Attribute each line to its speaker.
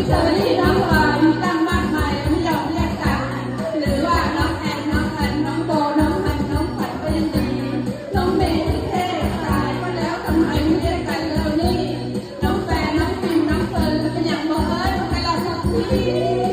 Speaker 1: เชอรี่น้องวานตั้งมากมายไม่ยอมแยกกันหรือว่าน้องแอนน้องอันน้องโบน้องอันน้องขวัญก็ยังดีน้องเมย์ที่เท่ตายก็แล้วทำไมไม่เรียกกันเลยนี่น้องแฟนน้องฟิล์มน้องเฟิร์นเป็นอย่างบอกเอ้ยทำไมเราสักที